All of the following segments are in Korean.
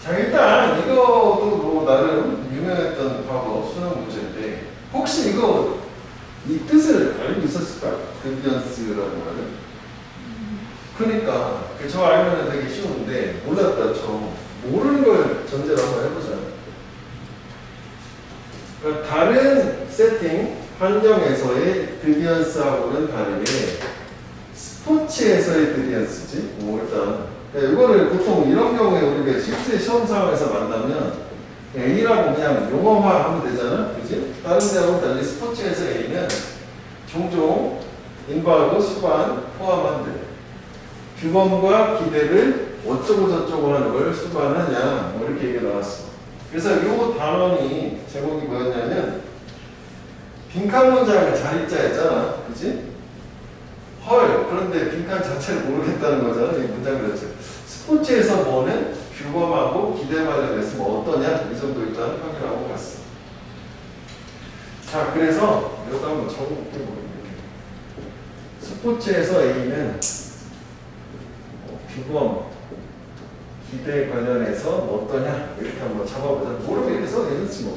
자, 일단 이것도 뭐 나름 유명했던 과거 수능 문제인데 혹시 이거 이 뜻을 알고 있었을까? 데비언스라는 말을. 그러니까 저 알면 되게 쉬운데 몰랐다. 저 모르는 걸 전제로 한번 해보자. 그러니까 다른 세팅 환경에서의 데비언스하고는 다르게 스포츠에서의 데비언스지. 뭐 일단 이거를 보통 이런 경우에 우리가 실제 시험 상황에서 만나면 A라고 그냥 용어화 하면 되잖아. 그지? 다른 데하고 달리 스포츠에서 A는 종종 인바하고 수반 포함한대. 규범과 기대를 어쩌고 저쩌고 하는 걸 수반하냐. 뭐 이렇게 얘기가 나왔어. 그래서 이 단원이 제목이 뭐였냐면 빈칸 문장을 자리짜였잖아. 그지? 헐, 그런데 빈칸 자체를 모르겠다는 거잖아. 이 문장 그렇죠. 스포츠에서 뭐는 규범하고 기대 관련해서 뭐 어떠냐? 이 정도 일단 확인하고 갔어. 자, 그래서 이거 한번 적어볼게. 스포츠에서 A는 규범, 기대 관련해서 뭐 어떠냐? 이렇게 한번 잡아보자. 모르면 이렇게 써도 되겠지 뭐.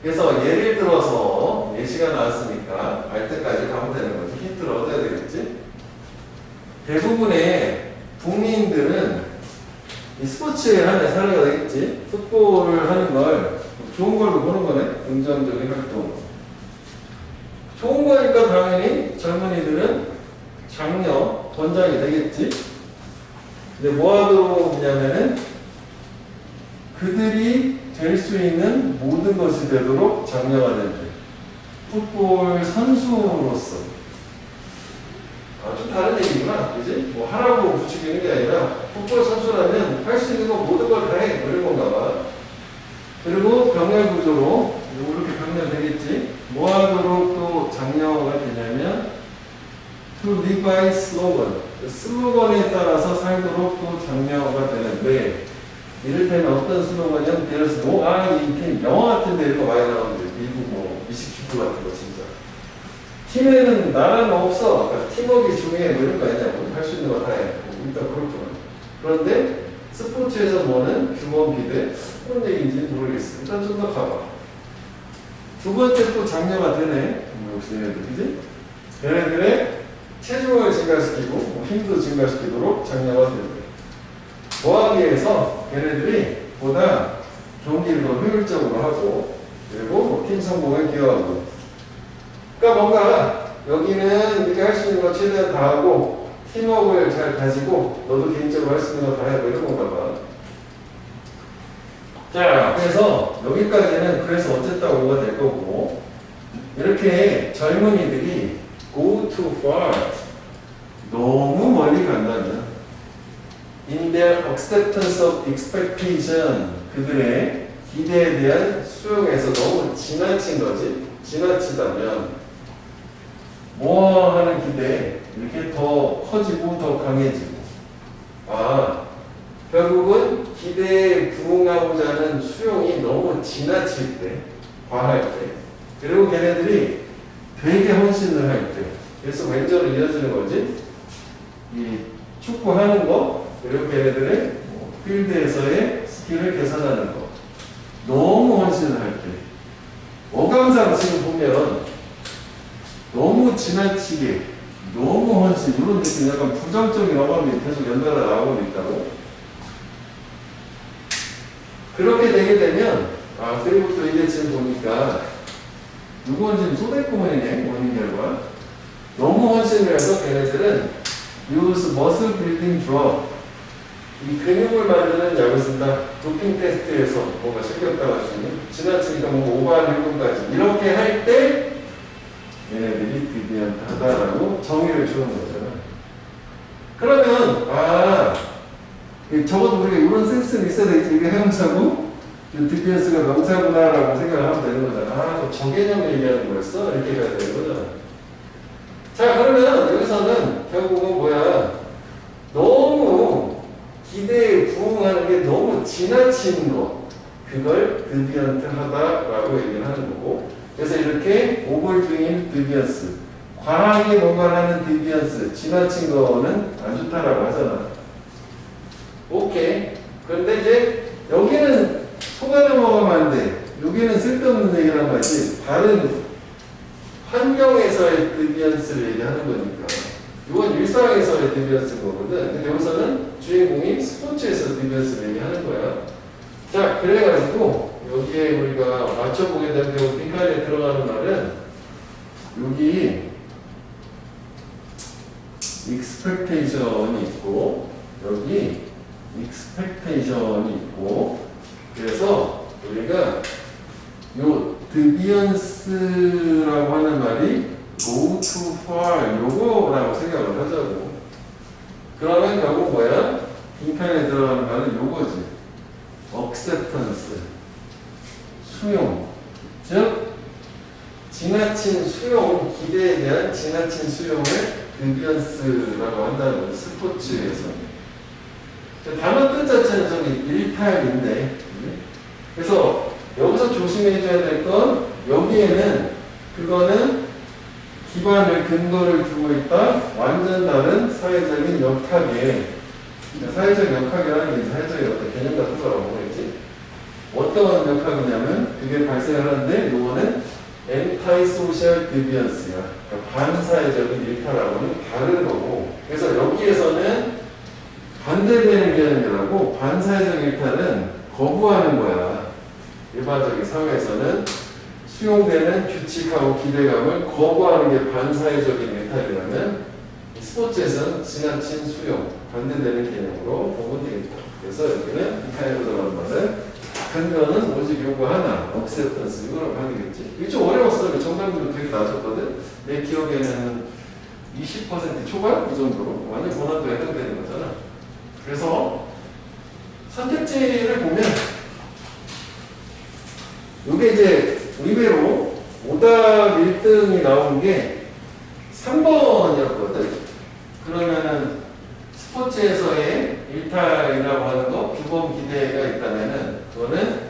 그래서 예를 들어서 예시가 나왔으니까 알 때까지 가면 되는 거지. 힌트를 얻어야 되겠지. 대부분의 북미인들은 이 스포츠에 하나의 사례가 되겠지. 풋볼을 하는 걸 좋은 걸로 보는 거네. 긍정적인 활동. 좋은 거니까 당연히 젊은이들은 장려, 권장이 되겠지. 근데 뭐 하도록 하냐면은 그들이 될 수 있는 모든 것이 되도록 장려가 된대. 풋볼 선수로서. 좀 다른 얘기구나. 그지? 뭐 하라고 부추기는 게 아니라 풋볼 선수라면 할 수 있는 거 모든 걸 다 해. 그런 건가 봐. 그리고 병렬 구조로 이렇게 병렬 되겠지. 뭐 하도록 또 장려가 되냐면 to live by slogan. 슬로건에 따라서 살도록 또 장려가 되는데 이를테면 어떤 슬로건이냐면 there's no I in team. 영화 같은 데 이런 거 많이 나오는데 미국 뭐 미식축구 같은 거 진짜. 팀에는 나라는 없어. 그러니까 팀워크 중에 뭐 이런 거 아니냐고. 할 수 있는 거 다 해. 일단 그렇구나. 그런데 스포츠에서 뭐는 규범 기대 그런 얘기인지 모르겠어. 일단 좀 더 가봐. 두 번째 또 장려가 되네. 역시 얘네들이지. 얘네들의 체중을 증가시키고 뭐 힘도 증가시키도록 장려가 되는데 뭐 하기 위해서 얘네들이 보다 경기를 더 효율적으로 하고 그리고 뭐 팀 성공에 기여하고 그러니까 뭔가 여기는 이렇게 할 수 있는 거 최대한 다 하고 팀워크를 잘 가지고 너도 개인적으로 할 수 있는 거 다 해 뭐 이런 건가 봐. 자, 그래서 여기까지는 그래서 어쨌다고가 될 거고 이렇게 젊은이들이 go too far 너무 멀리 간다면 in their acceptance of expectation 그들의 기대에 대한 수용에서 너무 지나친 거지 지나치다면 뭐 하는 기대 이렇게 더 커지고 더 강해지고 결국은 기대에 부응하고자 하는 수용이 너무 지나칠 때 과할 때 그리고 걔네들이 되게 헌신을 할 때 그래서 왼쪽으로 이어지는 거지 이 축구하는 거 그리고 걔네들의 필드에서의 스킬을 개선하는 거 너무 헌신을 할 때 어감상 지금 보면 너무 지나치게 너무 헌신 이런 느낌 약간 부정적인 어감이 계속 연달아 나오고 있다고 그렇게 되게 되면 그리고 또 이게 지금 보니까 이건 지금 소대꾸문이네 원인 결과 너무 헌신을 해서 걔네들은 use muscle building drug 이 근육을 만드는 약을 쓴다. 도핑 테스트에서 뭔가 실격당할 수 있는 지나치니까 뭐 오버한 행동까지 이렇게 할 때 얘네들이 디비언트하다라고 정의를 주는 거잖아. 그러면 적어도 우리가 이런 센스는 있어야 되겠지. 이게 해용사고 디비언스가 명사구나라고 생각을 하면 되는 거잖아. 저 개념을 얘기하는 거였어? 이렇게 해야 되는 거잖아. 자, 그러면 여기서는 결국은 뭐야? 너무 기대에 부응하는 게 너무 지나친 거 그걸 디비언트 하다라고 얘기를 하는 거고 그래서 이렇게 오버도잉 디비언스 과하게 뭔가를 하는 디비언스 지나친 거는 안 좋다라고 하잖아. 오케이. 그런데 이제 여기는 속아 넘어가면 안 돼. 여기는 쓸데없는 얘기란 말이지. 다른 환경에서의 데비언스를 얘기하는 거니까. 이건 일상에서의 데비언스인 거거든. 근데 여기서는 주인공이 스포츠에서 데비언스를 얘기하는 거야. 자, 그래가지고 여기에 우리가 맞춰보게 된 배우 빈칸에 들어가는 말은 여기 expectation이 있고 여기 expectation이 있고 그래서 우리가 요 데비언스라고 하는 말이 go too far 요거라고 생각을 하자고. 그러면 결국 뭐야? 빈칸에 들어가는 말은 요거지. acceptance 수용. 즉 지나친 수용, 기대에 대한 지나친 수용을 데비언스라고 한다는 거지. 스포츠에서. 단어 뜻 자체는 저기 일탈인데 그래서 여기서 조심해줘야 될 건 여기에는 그거는 기반을 근거를 두고 있다. 완전 다른 사회적인 역학에 사회적 역학이라는 게 사회적인 어떤 개념 같은 거라고 보겠지. 어떤 역학이냐면 그게 발생하는데 요거는 anti-social deviance야. 그러니까 반사회적인 일탈하고는 다른 거고 그래서 여기에서는 반대되는 개념이라고 반사회적 일탈은 거부하는 거야. 일반적인 사회에서는 수용되는 규칙하고 기대감을 거부하는 게 반사회적인 일탈이라면 스포츠에서는 지나친 수용, 반대되는 개념으로 보면 되겠다. 그래서 여기는 빈칸으로 들어가는 말은 근거는 오직 요거 하나, acceptance 이거라고 하는 거겠지. 이게 좀 어려웠어. 정답률도 되게 낮았거든. 내 기억에는 20% 초반? 이 정도로 완전 고난도 해당되는 거잖아. 그래서 선택지를 보면 이게 이제 의외로 오답 1등이 나온 게 3번이었거든. 그러면은 스포츠에서의 일탈이라고 하는 거, 규범 기대가 있다면은 그거는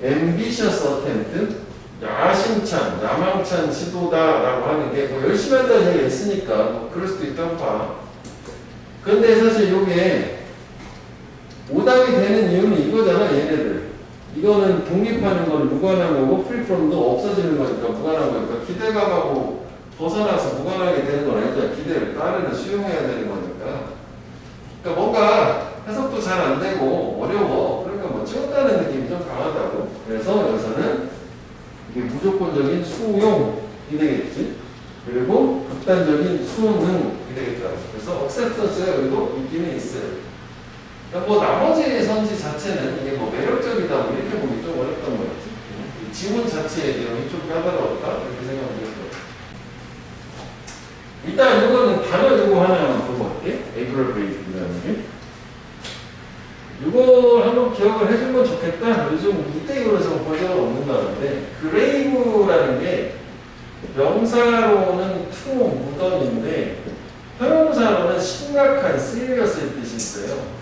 ambitious attempt, 야심찬, 야망찬 시도다라고 하는 게 뭐 열심히 한다는 얘기가 있으니까 뭐 그럴 수도 있다고 봐. 그런데 사실 이게 오답이 되는 이유는 이거잖아, 얘네들. 이거는 독립하는 건 무관한 거고, 프리프롬도 없어지는 거니까 무관한 거니까, 기대감하고 벗어나서 무관하게 되는 건 아니잖아. 기대를 따르는 수용해야 되는 거니까. 그러니까 뭔가 해석도 잘 안 되고, 어려워. 그러니까 뭐 찍었다는 느낌이 좀 강하다고. 그래서 여기서는 이게 무조건적인 수용이 되겠지. 그리고 극단적인 수능이 되겠다. 그래서 acceptance가 여기도 있기는 있어요. 그러니까 뭐 나머지 선지 자체는 이게 뭐 매력적이다 뭐 이렇게 보기 좀 어렵단 말이지. 지문 자체의 내용이 좀 까다롭다 이렇게 생각하면 돼요. 일단 이거는 단어 이거 하나만 보고 갈게. 에이브럴브레이크라는 게. 이거 한번 기억을 해주면 좋겠다. 요즘 이때 이거에서 볼 적은 없는 말인데 그레이브라는 게 명사로는 무덤인데 형용사로는 심각한 serious 뜻이 있어요.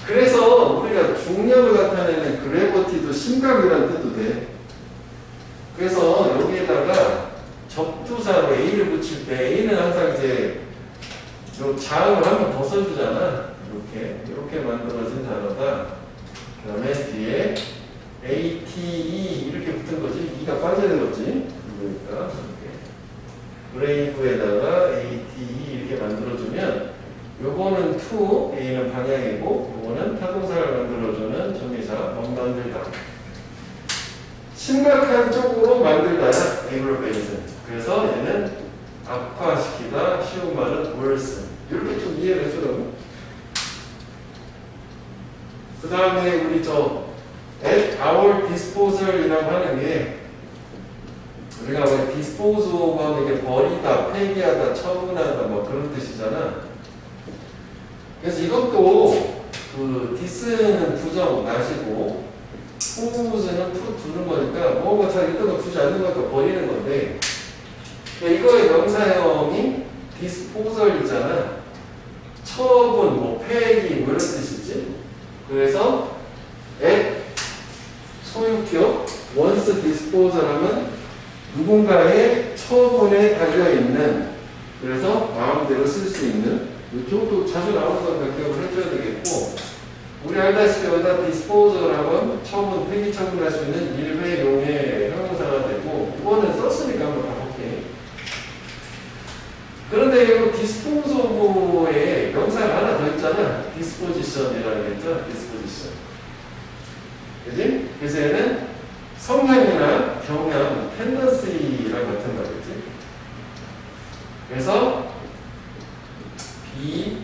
그래서 우리가 중력을 나타내는 그래버티도 심각이라는 뜻도 돼. 그래서 여기에다가 접두사로 A를 붙일 때 A는 항상 이제 요 자음을 한번 더 써주잖아. 이렇게 만들어진 단어다. 그 다음에 뒤에 ATE 이렇게 붙은 거지. E가 빠져야 되겠지. 그러니까 브레이브에다가 ATE 이렇게 만들어주면 요거는 to, A는 방향이고 요거는 타동사를 만들어주는 전미사 만들다. 심각한 쪽으로 만들다야 에이블베이스. 그래서 얘는 악화시키다, 쉬운 말은 worsen. 이렇게 좀 이해를 해주라고. 그 다음에 우리 at our disposal이라고 하는 게 우리가 왜 dispose of 하면 이게 버리다, 폐기하다, 처분하다 뭐 그런 뜻이잖아. 그래서 이것도 그 디스는 부정 나시고 포즈는 두는 거니까 뭐가 잘 있던 거 두지 않는 거니까 버리는 건데 이거의 명사형이 디스포설이잖아. 처분, 뭐 폐기 뭐 이런 뜻이지. 그래서 at 소유격 once disposal 하면 누군가의 처분에 달려있는 그래서 마음대로 쓸 수 있는 이쪽도 자주 나오는 거니까 기억을 해줘야 되겠고 우리 알다시피 여기다 disposal하고는 처음은 폐기 처분할 수 있는 일회용의 형용사가 되고 이거는 썼으니까 한번 가볼게. 그런데 이 disposal에 명사가 하나 더 있잖아. disposition이라는 게 있죠. disposition. 그지? 그래서 얘는 성향이나 경향, tendency랑 같은 거겠지. 그래서 be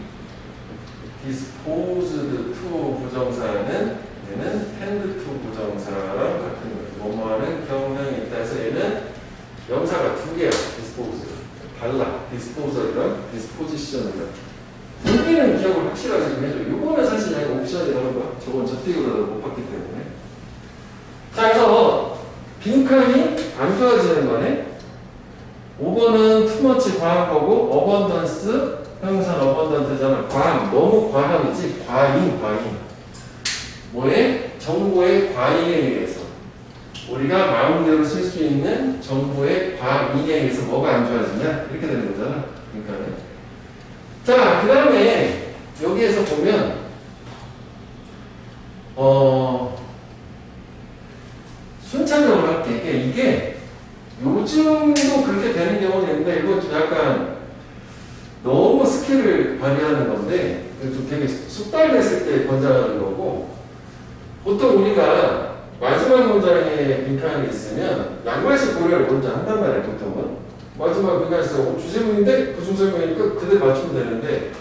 disposed to 부정사는 얘는 tend to 부정사랑 같은 거예요. 뭐뭐하는 경향이 있다 해서 얘는 명사가 두 개야. dispose. 달라. disposal이랑 disposition이랑. 여기는 기억을 확실하게 좀 해줘. 이거는 사실 그냥 옵션이라는 거야. 저건 저택으로 못 봤기 때문에. 자, 그래서 빈칸이 안 좋아지는 거네. 5번은 too much 과한 거고 abundance 형용사는 abundant잖아. 과함. 너무 과함이지. 과잉. 뭐에? 정보의 과잉에 의해서. 우리가 마음대로 쓸 수 있는 정보의 과잉에 의해서 뭐가 안 좋아지냐? 이렇게 되는 거잖아. 그러니까. 자, 그 다음에 여기에서 보면 순차적으로 할게. 이게 요즘도 그렇게 되는 경우는 있는데 이건 좀 약간 너무 스킬을 발휘하는 건데 좀 되게 숙달됐을 때 권장하는 거고 보통 우리가 마지막 문장에 빈칸이 있으면 양말식 고려를 먼저 한단 말이에요. 보통은 마지막 빈칸에서 주제문인데 부수설명이니까 그대로 맞추면 되는데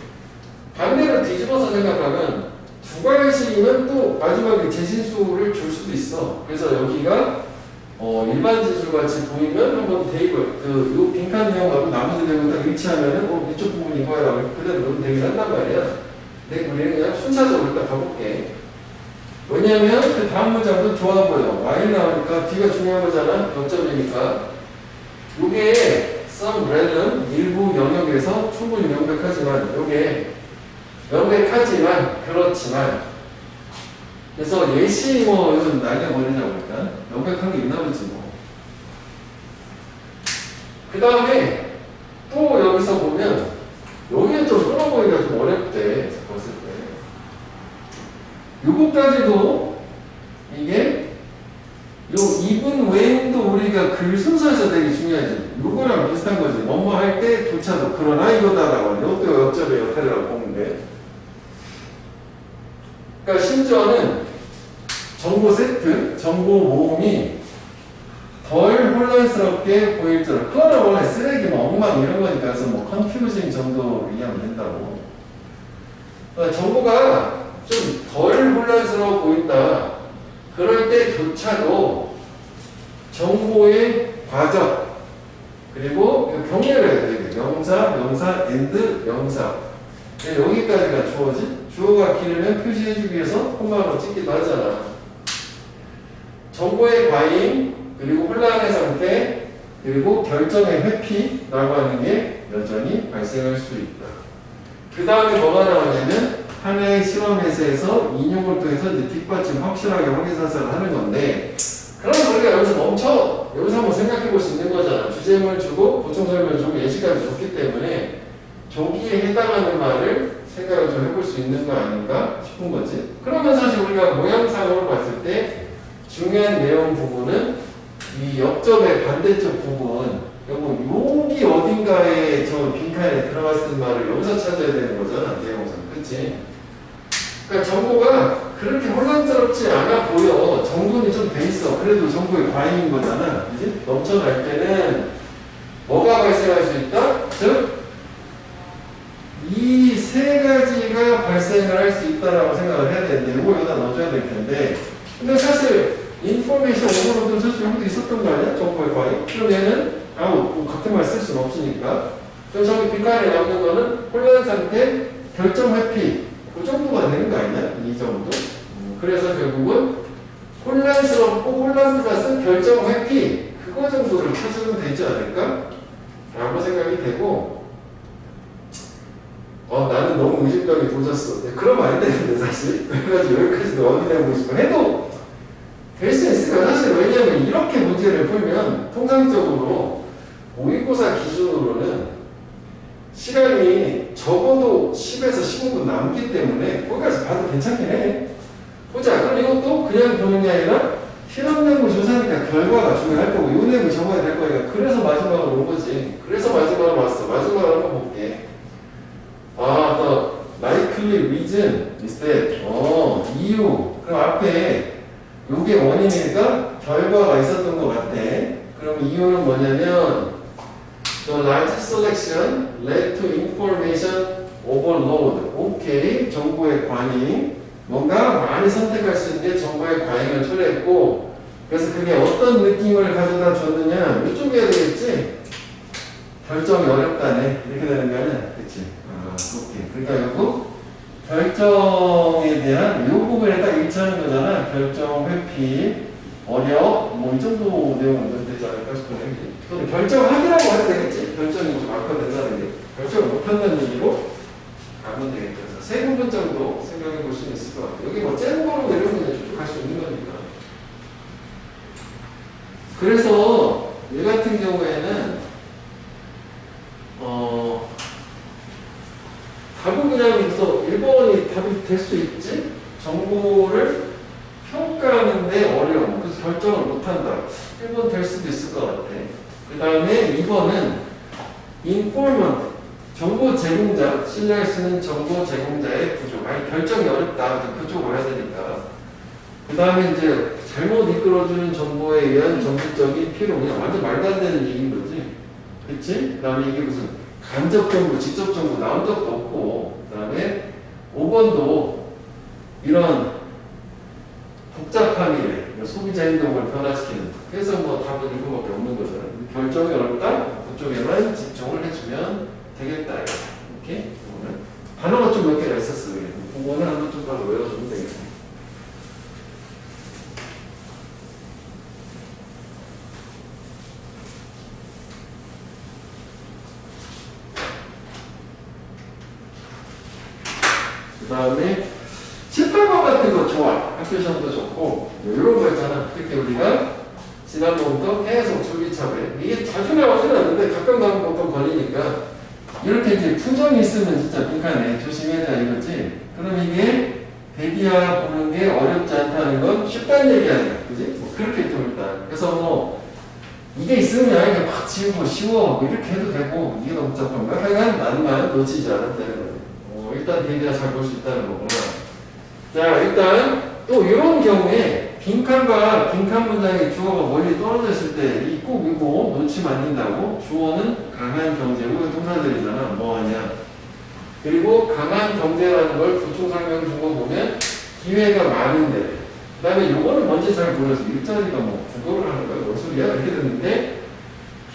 반대로 뒤집어서 생각하면 두 가지씩이면 또 마지막에 재신수를 줄 수도 있어. 그래서 여기가 일반 진술 같이 보이면 한번 대입을 요 빈칸 내용하고 나머지 내용을 딱 일치하면은 이쪽 부분 이거야라고 그대로 넣으면 되긴 한단 말이야. 근데 우리는 그냥 순차적으로 일단 가볼게. 왜냐면 그 다음 문장도 좋아 보여. Y 나오니까 D가 중요한 거잖아. 0점이니까. 요게 some random 일부 영역에서 충분히 명백하지만 요게 명백하지만 그렇지만 그래서 예시 뭐 요즘 날려버리자고 일단 명백한 게 있나 보지 뭐. 그 다음에 또 여기서 보면 여기는 좀 끌어보기가 좀 어렵대. 봤을 때 요거까지도 이게 요 even when도 우리가 글 순서에서 되게 중요하지. 요거랑 비슷한 거지. 뭐뭐 할 때 조차도 그러나 이거다라고 이것도 역접의 역할이라고 보면 돼. 그러니까 심지어는 정보 세트, 정보 모음이 덜 혼란스럽게 보일 줄. 그거는 원래 쓰레기, 뭐 엉망 이런 거니까 그래서 뭐 컨퓨징 정도 이해하면 된다고. 그러니까 정보가 좀 덜 혼란스러워 보인다. 그럴 때조차도 정보의 과적 그리고 병렬을 해야 돼. 명사, and, 명사. 여기까지가 주어지. 주어가 길으면 표시해주기 위해서 콤마로 찍기도 하잖아. 정보의 과잉, 그리고 혼란의 상태, 그리고 결정의 회피라고 하는 게 여전히 발생할 수 있다. 그 다음에 뭐가 나오냐면 하나의 실험에서에서 인용을 통해서 이제 뒷받침 확실하게 확인사살을 하는 건데 그럼 우리가 여기서 멈춰! 여기서 한번 생각해 볼 수 있는 거잖아. 주제문을 주고 보충설명을 주고 예시까지 줬기 때문에 조기에 해당하는 말을 생각을 좀 해볼 수 있는 거 아닌가 싶은 거지. 그러면 사실 우리가 모양상으로 봤을 때 중요한 내용 부분은 이 역점의 반대쪽 부분 여기 어딘가에 저 빈칸에 들어갔을 말을 여기서 찾아야 되는 거잖아. 내용상. 그치? 그러니까 정보가 그렇게 혼란스럽지 않아 보여. 정돈이 좀 돼 있어. 그래도 정보의 과잉인 거잖아. 그치? 넘쳐날 때는 뭐가 발생할 수 있다? 즉 이 세 가지가 발생을 할 수 있다라고 생각을 해야 되는데 이걸 여기다 넣어줘야 될 텐데 근데 사실 인포메이션 오버로드는 사실 여기도 있었던 거 아니야? 정보의 과잉? 그럼 얘는 같은 말 쓸 수는 없으니까 그럼 저기 빈칸에 남는 거는 혼란 상태, 결정 회피 그 정도가 되는 거 아니야? 이 정도? 그래서 결국은 혼란스럽고 혼란 플러스 결정 회피 그거 정도를 찾으면 되지 않을까? 라고 생각이 되고 나는 너무 의심병이 도졌어. 그러면 안 되는데 사실 그래가지고 여기까지도 확인해보고 싶어 해도 될 수 있을까? 사실 왜냐하면 이렇게 문제를 풀면 통상적으로 모의고사 기준으로는 시간이 적어도 10에서 15분 남기 때문에 거기까지 봐도 괜찮긴 해. 보자. 그럼 이것도 그냥 보는 게 아니라 실험 연구 조사니까 결과가 중요할 거고 요 내용을 적어야 될 거니까 그래서 마지막으로 온 거지. 그래서 마지막으로 왔어. 마지막으로 한번 볼게. 아, the likely reason is that 이유. 그럼 앞에 요게 원인이니까 결과가 있었던 것 같아. 그럼 이유는 뭐냐면 the large selection led to information overload. 오케이. 정보의 과잉. 뭔가 많이 선택할 수 있는 게 정보의 과잉을 초래했고 그래서 그게 어떤 느낌을 가져다 줬느냐 이쪽에 해야 되겠지? 결정이 어렵다네. 이렇게 되는 거 아니야? 그치? 오케이. 그러니까 요거 결정에 대한 요 부분에 딱 일치하는 거잖아. 결정, 회피, 어려, 뭐 이 정도 내용은 되지 않을까 싶은데. 또는 결정하기라고 해도 되겠지? 결정이 좀 악화된다는 게. 결정을 못한다는 얘기로 가면 되겠다. 그래서 세 부분 정도 생각해 볼 수 있을 것 같아요. 여기 뭐 잼거로 이런 거는 쭉쭉 수 있는 거니까. 그래서 얘 같은 경우에는 답은 그냥 그래서 1번이 답이 될 수 있지? 정보를 평가하는데 어려움. 그래서 결정을 못한다. 1번 될 수도 있을 것 같아. 그 다음에 2번은 informant. 정보 제공자, 신뢰할 수 있는 정보 제공자의 부족. 아니, 결정이 어렵다. 그쪽으로 가야 되니까. 그 다음에 이제 잘못 이끌어주는 정보에 의한 정치적인 필요. 그냥 완전 말도 안 되는 얘기인 거지. 그치? 그 다음에 이게 무슨 간접 정보, 직접 정보 나온 적도 없고. 그 다음에 5번도 이런 복잡함이래. 소비자 행동을 변화시키는. 그래서 뭐 답은 이거밖에 없는 거잖아. 결정이 어렵다? 그쪽에만 집중을 해주면 되겠다. 이렇게. 이거는 단어가 좀 몇 개가 있었어. 그거는 한번 좀 더 외워주면 되겠다. 그 다음에 18번 같은 거 좋아. 학교 시험도 좋고 이런 거 있잖아. 특히 우리가 지난번부터 계속 줄기차게 이게 자주 나오지는 않는데 가끔 나오면 보통 걸리니까 이렇게 이제 투정이 있으면 진짜 빈칸에 조심해야 이거지. 그럼 이게 대비하 보는 게 어렵지 않다는 건 쉽다는 얘기 아니야. 그지? 뭐 그렇게 좀 일단. 그래서 뭐 이게 있으면 그냥 막 지우고 쉬워. 뭐 이렇게 해도 되고 이게 너무 복잡한가? 하여간 난만 놓치지 않았다는 거지. 일단 대비하 잘 볼 수 있다는 거구나. 자, 일단 또 이런 경우에 빈칸과 빈칸 문장의 주어가 멀리 떨어져 있을 때 꼭 이거 놓치면 안 된다고. 주어는 강한 경제고 동사들이잖아. 뭐 하냐. 그리고 강한 경제라는 걸 보충 설명 준 거 보면 기회가 많은데. 그 다음에 요거는 뭔지 잘 몰라서 일자리가 뭐 국어를 하는 거야. 뭔 소리야? 이렇게 됐는데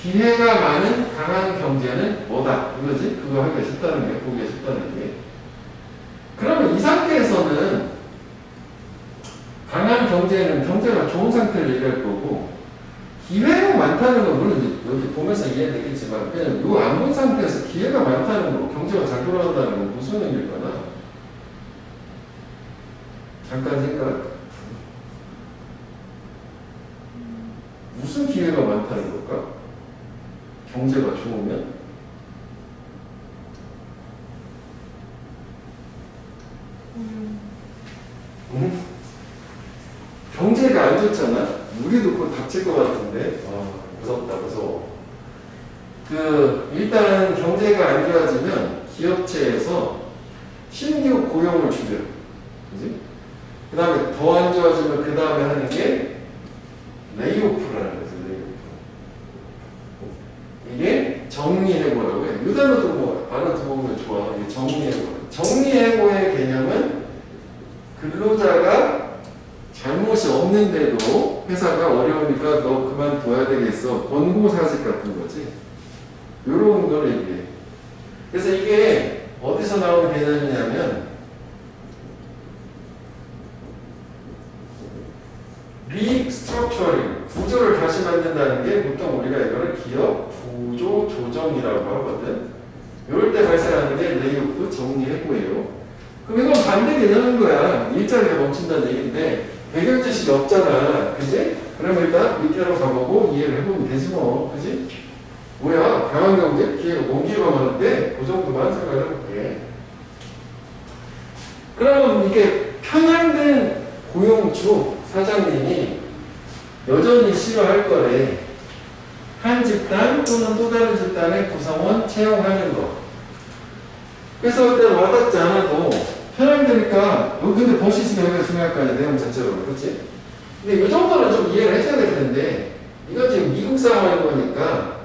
기회가 많은 강한 경제는 뭐다? 이거지? 그거 하기가 쉽다는 게, 보기가 쉽다는 게. 그러면 이 상태에서는 강한 경제는 경제가 좋은 상태를 얘기할 거고 기회가 많다는 건 물론 여기 보면서 이해되겠지만 그냥 요 안 본 상태에서 기회가 많다는 거 경제가 잘 돌아간다는 건 무슨 의미일까나? 잠깐 생각. 무슨 기회가 많다는 걸까? 경제가 좋으면? 경제가 안 좋잖아? 우리도 곧 닥칠 것 같은데. 무섭다, 무서워. 일단 경제가 안 좋아지면 기업체에서 신규 고용을 줄여. 그지? 그 다음에 더 안 좋아지면 그 다음에 하는 게 레이오프라는 거죠, 레이오프. 이게 정리해고라고 해. 이 단어도 뭐 알아두면 좋아. 이게 정리해고. 정리해고의 개념은 근로자가 잘못이 없는데도 회사가 어려우니까 너 그만둬야 되겠어. 권고사직 같은 거지. 요런 걸 얘기해. 그래서 이게 어디서 나오는 개념이냐면 리스트럭처링, 구조를 다시 만든다는 게 보통 우리가 이거를 기업 구조 조정이라고 하거든. 이럴 때 발생하는 게 레이오프 정리해고예요. 그럼 이건 반대 개념인 거야. 일자리가 멈춘다는 얘기인데 배경 지식이 없잖아. 그지? 그럼 일단 밑으로 가보고 이해를 해보면 되지 뭐. 그지? 뭐야? 강한 경제? 기회가 뭔 기회가 많은데? 그 정도만 생각을 해볼게. 그러면 이게 편향된 고용주 사장님이 여전히 싫어할 거래. 한 집단 또는 또 다른 집단의 구성원 채용하는 거. 그래서 일단 와닿지 않아도 편향되니까, 근데 버시 있으면 여기가 중요할 거 아니야, 내용 자체로. 그렇지? 근데 이 정도는 좀 이해를 해줘야 될 텐데, 이건 지금 미국 상황인 거니까,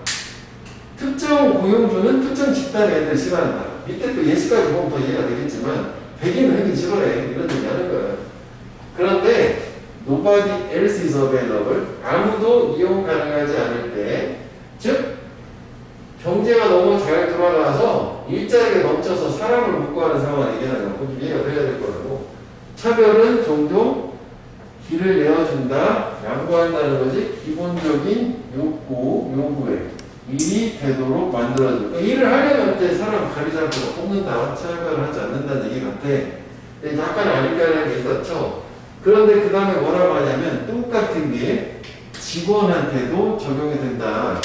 특정 고용주는 특정 집단의 애들 싫어한다. 밑에 또 예시까지 보면 더 이해가 되겠지만, 백인은 하기 싫어해. 이런 얘기 하는 거야. 그런데, nobody else is available. 아무도 이용 가능하지 않을 때, 즉, 경제가 너무 잘 돌아가서 일자리가 넘쳐서 사람을 못 구하는 상황을 얘기하는 거. 이해가 돼야 될 거라고. 차별은 종종 길을 내어준다, 양보한다는 거지. 기본적인 요구에 일이 되도록 만들어주고. 그러니까 일을 하려면 이제 사람 가리지 않고 뽑는다, 차별을 하지 않는다는 얘기 같아. 근데 약간 아니까라는 게 있었죠. 그런데 그 다음에 뭐라고 하냐면 똑같은 게 직원한테도 적용이 된다.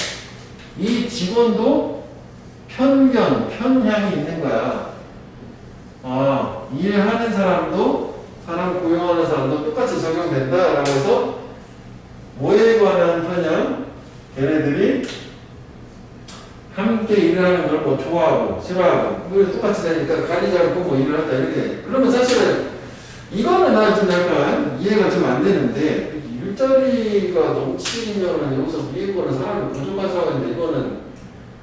이 직원도 편견, 편향이 있는 거야. 일하는 사람도, 사람 고용하는 사람도 똑같이 적용된다라고 해서 뭐에 관한 편향? 걔네들이 함께 일을 하는 걸 뭐 좋아하고 싫어하고 뭐 똑같이 되니까 가리지 않고 뭐 일을 한다 이렇게. 그러면 사실은 이거는 난 좀 약간 이해가 좀 안 되는데, 일자리가 넘치면은 여기서 위에 거는 사람이 부족하자고 하는데 이거는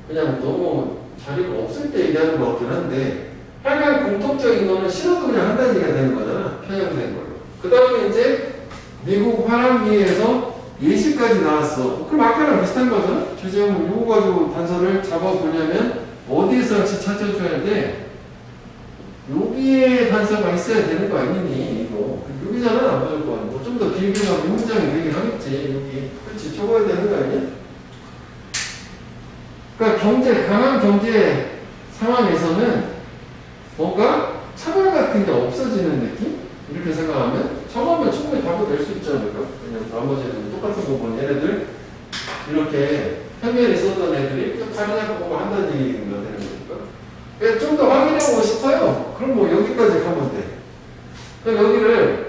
그냥 너무 자리가 없을 때 얘기하는 것 같긴 한데, 하여간 공통적인 거는 싫어도 그냥 한다는 얘기가 되는 거잖아. 편향된 걸로. 그 다음에 이제 미국 화랑기에서 예시까지 나왔어. 그럼 아까랑 비슷한 거잖아. 주제음 요거 가지고 단서를 잡아보려면 어디에서 같이 찾아줘야 돼? 여기에 단서가 있어야 되는 거 아니니? 이거 여기잖아. 무조건 뭐 좀 더 길게 가면 문장이 되긴 하겠지. 여기 그렇지, 적어야 되는 거 아니야? 그러니까 강한 경제 상황에서는 뭔가 차별 같은 게 없어지는 느낌? 이렇게 생각하면 처음에 충분히 답을 낼 수 있지 않을까? 그냥 나머지는 똑같은 거 보면 얘네들 이렇게 편견이 있었던 애들이 또 다른 학교 보고 한다는 얘기가 되는 거니까. 좀 더 확인해보고 싶어요. 그럼 뭐 여기까지 가면 돼. 그럼 여기를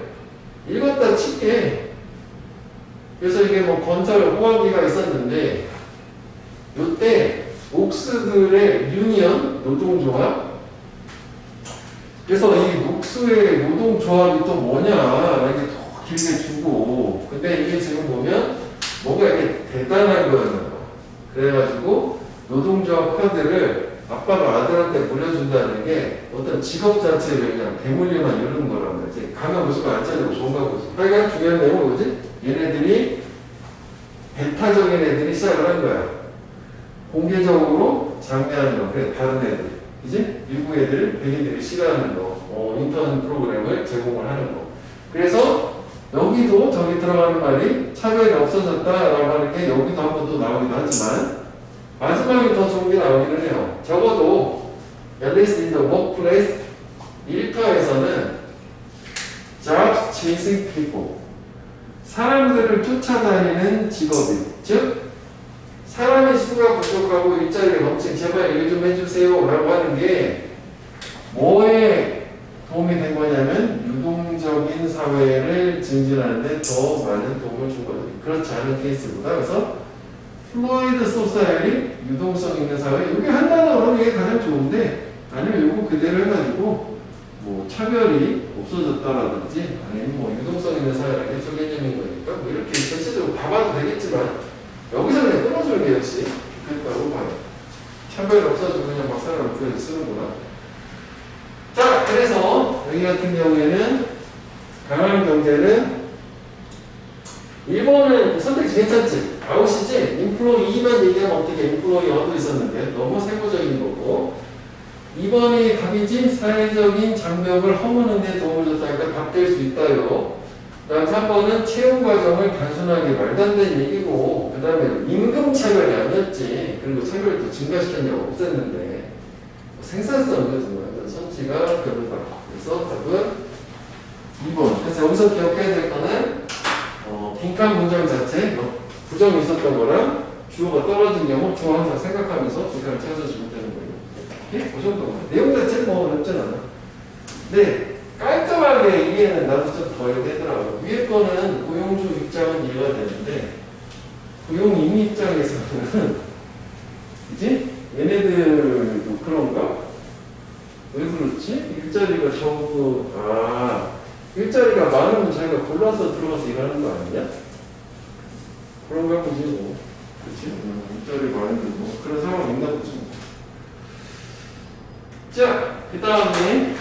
읽었다 칠게. 그래서 이게 뭐 건설 호화기가 있었는데, 요때 옥스들의 유니언 노동조합. 그래서 이 녹수의 노동조합이 또 뭐냐 이렇게 더 길게 주고, 근데 이게 지금 보면 뭔가 이게 대단한 거였나 봐. 그래가지고 노동조합 카드를 아빠가 아들한테 물려준다는 게 어떤 직업 자체를 그냥 대물림만 이루는 거란 말이지. 가면 무조건 안 잘리고 좋은가 보지. 하여간 중요한 내용은 뭐지? 얘네들이 배타적인 애들이 시작을 한 거야. 공개적으로 장려하는 거. 그래, 다른 애들. 그지? 일부 애들, 백인들이 싫어하는 거. 인턴 프로그램을 제공을 하는 거. 그래서 여기도 저기 들어가는 말이 차별이 없어졌다라고 하는 게 여기도 한 번 또 나오기도 하지만, 마지막에 더 좋은 게 나오기는 해요. 적어도 at least in the workplace 일터에서는 jobs chasing people, 사람들을 쫓아다니는 직업이, 즉 사람의 수가 부족하고 일자리가 넘친, 제발 일 좀 해주세요 라고 하는 게 뭐에 도움이 된 거냐면 유동적인 사회를 증진하는데 더 많은 도움을 준 거죠. 그렇지 않은 케이스보다. 그래서 플루이드 소사이어티, 유동성 있는 사회, 이게 한 단어로 이게 가장 좋은데, 아니면 이거 그대로 해가지고 뭐 차별이 없어졌다라든지, 아니면 뭐 유동성 있는 사회라는 게 개념인 거니까 뭐 이렇게 전체적으로 봐봐도 되겠지만, 여기서 그냥 끊어주는 게 역시 좋겠다고 봐요. 차별이 없어지고 그냥 막 사람을 구해서 쓰는구나. 자, 그래서 여기 같은 경우에는 강한 경제는 1번은 선택지 괜찮지? 아웃이지? 인플로이만 얘기하면 어떻게 인플로이 어도 있었는데 너무 세부적인 거고, 2번이 답이지? 사회적인 장벽을 허무는 데 도움을 줬다니까 답될 수 있다요. 그 다음 3번은 채용 과정을 단순하게 말도 안 되는 얘기고, 그 다음에 임금 차별이 아니었지. 그리고 차별도 증가시켰냐고 없앴는데 생산성 거죠. 선지가 별로다. 그래서 답은 2번. 그래서 여기서 기억해야 될 거는 빈칸 문장 자체, 부정이 있었던 거랑 주어가 떨어진 경우 주어 항상 생각하면서 빈칸을 찾아주면 되는 거예요. 이렇게 그 정도만. 내용 자체는 뭐 어렵진 않아. 네, 깔끔하게 이해는 나도 좀 더 해야 되더라고. 위에 거는 고용주 입장은 이해가 되는데 고용인미 입장에서는 그지? 얘네들도 그런가? 왜 그렇지? 일자리가 적고 일자리가 많으면 자기가 골라서 들어가서 일하는 거 아니냐? 그런가 보지 뭐. 그치? 일자리 많은데 뭐 그런 상황이 있나 보지 뭐. 자, 그 다음에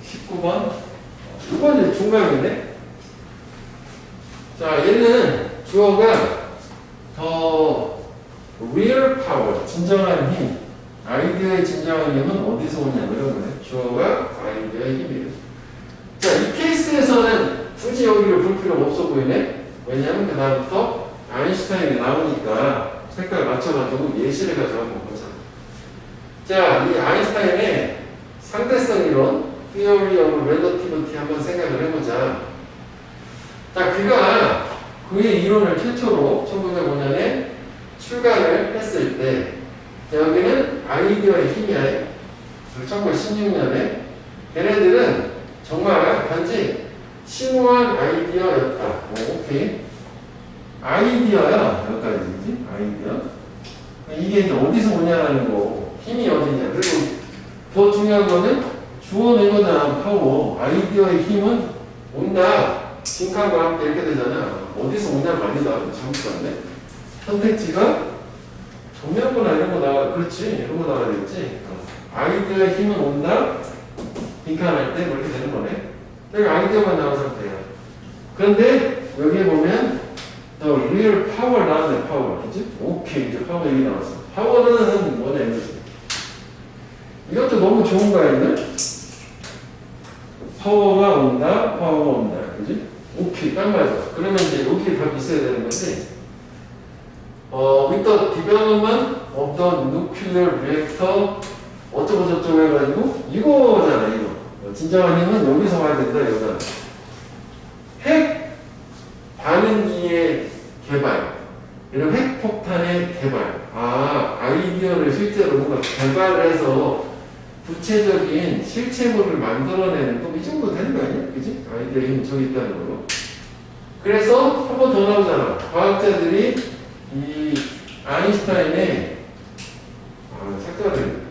19번 6번이 중간이네. 자, 얘는 주어가 더 real power, 진정한 힘, 아이디어의 진정한 힘은 어디서 오냐 이런 거네. 주어가 아이디어의 힘이에요. 자, 이 케이스에서는 굳이 여기를 볼 필요가 없어 보이네. 왜냐하면 그 다음부터 아인슈타인이 나오니까 색깔 맞춰가지고 예시를 가져가는 거잖아. 자, 이 아인슈타인의 상대성 이론, Theory of Relativity 한번 생각을 해보자. 자, 그가 그의 이론을 최초로 1905년에 출간을 했을 때 여기는 아이디어의 힘이야. 1916년에 걔네들은 정말 단지 심오한 아이디어였다. 오케이. 아이디어야. 여기까지지? 아이디어. 이게 이제 어디서 오냐라는 거. 힘이 어디냐. 그리고 더 중요한 거는 주어는 이거잖아. 파워. 아이디어의 힘은 온다. 빈칸과 함께 이렇게 되잖아. 어디서 오냐가 아니다. 잘못 봤네. 선택지가 정면보나 이런 거 나와. 그렇지. 이런 거 나와야 되겠지. 아이디어의 힘은 온다. 빈칸할 때 그렇게 되는 거네. 여기 아이디어만 나온 상태야. 그런데 여기에 보면 더 real power 나왔네. 파워. 그치? 오케이. 이제 파워 얘기 나왔어. 파워는 뭐냐 이거지. 이것도 너무 좋은 거 아니냐? 파워가 온다. 파워가 온다. 그지? 오케이. 딱 맞아. 그러면 이제 여기에 답이 있어야 되는 건데 with the development of the nuclear reactor 어쩌고 저쩌고 해가지고 이거잖아. 이거. 진정한 힘은 여기서 와야 된다. 여기다. 핵 반응기의 개발, 이런 핵폭탄의 개발. 아이디어를 실제로 뭔가 개발해서 구체적인 실체물을 만들어내는 거, 이 정도 되는 거 아니야? 그지? 아이디어의 힘이 저기 있다는 거로. 그래서 한 번 더 나오잖아. 과학자들이 이 아인슈타인의 색깔을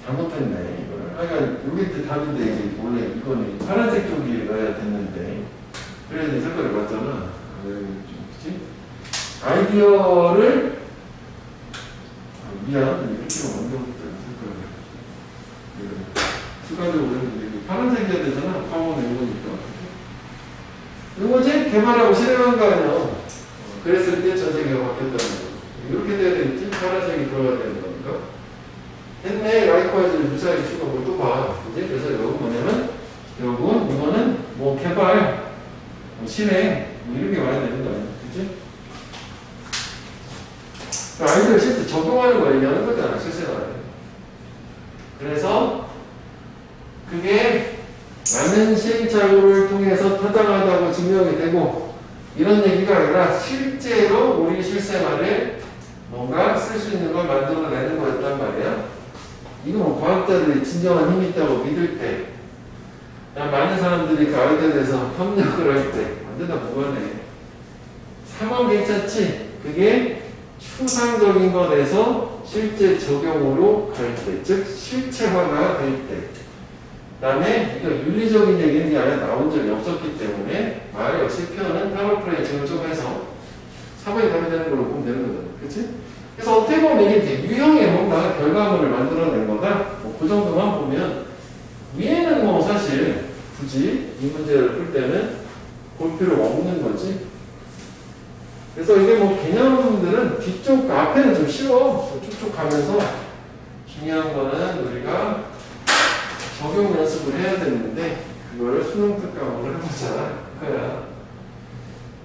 잘못했네. 하여간 여기 답인데 이제 원래 이거는 파란색 쪽이 넣어야 됐는데 그래서 색깔을 봤잖아. 그치? 아이디어를 미안 이렇게 만들었다. 색깔을 추가적으로 했는데 파란색이어야 되잖아. 파워는 이거니까. 이거지? 개발하고 실행한 거 아니야. 그랬을 때 전 세계가 바뀌었다는 거. 이렇게 돼야 되겠지? 파란색이 들어가야 되는 거니까. 했네. 라이크와이즈 무사히 추가 뭘또 봐. 그지? 그래서 여기 뭐냐면, 여러분, 이거는 뭐 개발, 뭐 실행, 뭐 이렇게 와야 되는 거 아니야. 그지? 아이디어를 실제 적용하는 거 얘기하는 거잖아. 실생활에. 그래서, 그게 많은 시행착오를 통해서 타당하다고 증명이 되고, 이런 얘기가 아니라 실제로 우리 실생활에 뭔가 쓸 수 있는 걸 만들어내는 거였단 말이야. 이거 뭐 과학자들이 진정한 힘이 있다고 믿을 때, 많은 사람들이 그 아이디어에 대해서 협력을 할 때, 완전 다 무관해. 상황 괜찮지? 그게 추상적인 것에서 실제 적용으로 갈 때, 즉 실체화가 될 때. 그 다음에 이거 윤리적인 얘기는 게 아예 나온 적이 없었기 때문에 말 역시 표현은 파워프레이 증을좀해서 사본이 답이 되는 걸로 보면 되는 거잖아. 그치? 그래서 어떻게 보면 이게 이제 유형의 뭔가 결과물을 만들어낸 거다. 그 정도만 보면 위에는 뭐 사실 굳이 이 문제를 풀 때는 볼 필요가 없는 거지. 그래서 이게 뭐 개념들은 뒤쪽, 앞에는 좀 쉬워. 쭉쭉 가면서 중요한 거는 우리가 적용 연습을 해야 되는데 그거를 수능 특강으로 해보자. 그거야.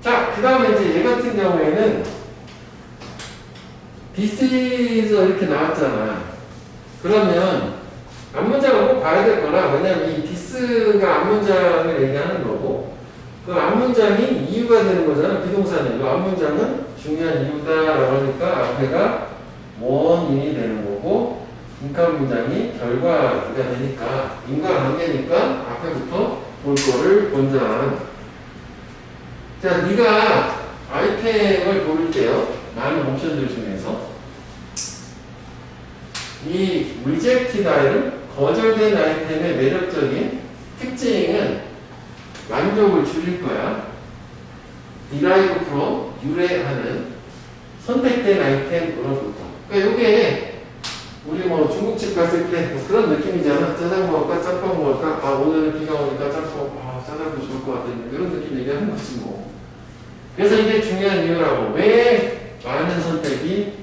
자, 그 다음에 이제 얘 같은 경우에는 this is 이렇게 나왔잖아. 그러면 앞문장을 꼭 봐야 될 거라. 왜냐면 이 this is가 앞문장을 얘기하는 거고, 그 앞문장이 이유가 되는 거잖아. 비동사는. 그 앞문장은 중요한 이유다라고 하니까 앞에가 원인이 되는 거고, 빈칸 문장이 결과가 되니까, 인과관계니까 앞에부터 볼 거를 본자. 자, 네가 아이템을 고를 때요. 많은 옵션들 중에서 이 rejected item, 거절된 아이템의 매력적인 특징은 만족을 줄일 거야. derive from, 유래하는 선택된 아이템으로부터. 그러니까 이게 우리 뭐 중국집 갔을 때 뭐 그런 느낌이잖아. 짜장 먹을까 짬뽕 먹을까? 아 오늘 비가 오니까 짬뽕, 아 짜장도 좋을 것 같은데 이런 느낌 얘기하는 거지 뭐. 그래서 이게 중요한 이유라고. 왜 많은 선택이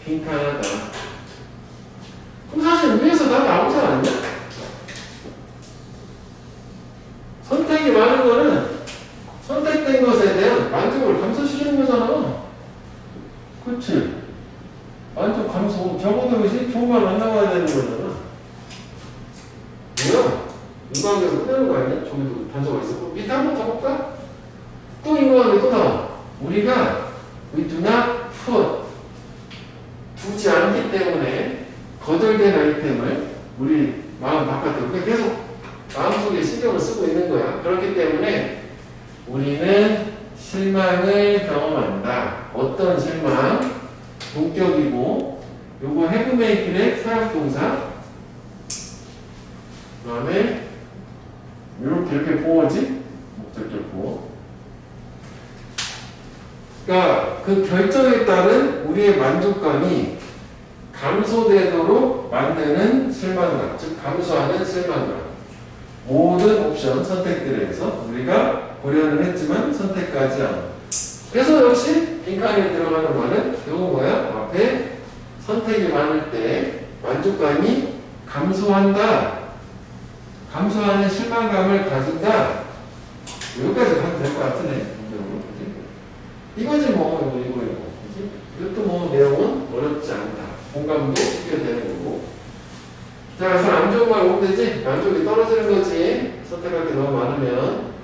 빈칸하다. 그럼 사실 위에서 다 나오지 않냐? 선택이 많은 거는 선택된 것에 대한 만족을 감소시키는 거잖아. 그치? 만족 감소. 적어도 그지? 좋은 말 안 나와야 되는 거잖아. 뭐야? 인과관계가 끝나는 거 아니야? 저기도 단서가 있었고. 밑에 한번 더 볼까? 또 인과관계 또 나와. 우리가 we do not put, 두지 않기 때문에 거절된 아이템을 우리 마음 바깥으로 계속 마음속에 신경을 쓰고 있는 거야. 그렇기 때문에 우리는 실망을 경험한다. 어떤 실망? 동격이고, 요거 have make의 사역동사. 그 다음에 이렇게 보어지? 목적격 보어. 그러니까 그 결정에 따른 우리의 만족감이 감소되도록 만드는 실망감, 즉 감소하는 실망감. 모든 옵션 선택들에서 우리가 고려는 했지만 선택하지 않아. 그래서 역시 빈칸에 들어가는 말은 이거 뭐야? 앞에 선택이 많을 때 만족감이 감소한다. 감소하는 실망감을 가진다. 여기까지 가도 될 것 같으네. 이거지 뭐 이거. 그치? 이것도 뭐 내용은 어렵지 않다. 공감도 쉽게 되는 거고. 자, 그래서 안 좋은 말 오면 되지? 만족이 떨어지는 거지. 선택할 게 너무 많으면.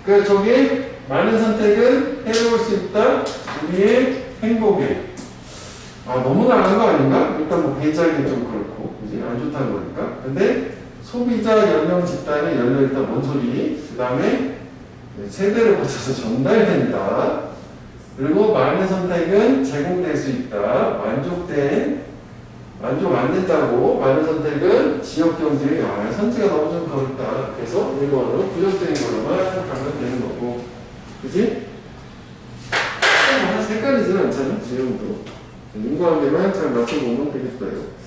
그 저기 많은 선택은 해로울 수 있다. 우리의 행복에. 아, 너무 나간 거 아닌가? 일단 뭐 배짱이 좀 그렇고, 그지? 안 좋다는 거니까. 근데 소비자 연령 집단에 열려있다. 뭔 소리? 그 다음에 세대를 거쳐서 전달된다. 그리고 많은 선택은 제공될 수 있다. 만족 안 된다고. 많은 선택은 지역 경제에 선지가 너무 좀 그렇다. 그래서 일본어는 부정적인 걸로만 생각하면 되는 거고. 그지? 한 색깔이지는 않잖아. 내용도. 인과관계만 잘 맞춰보면 되겠어요.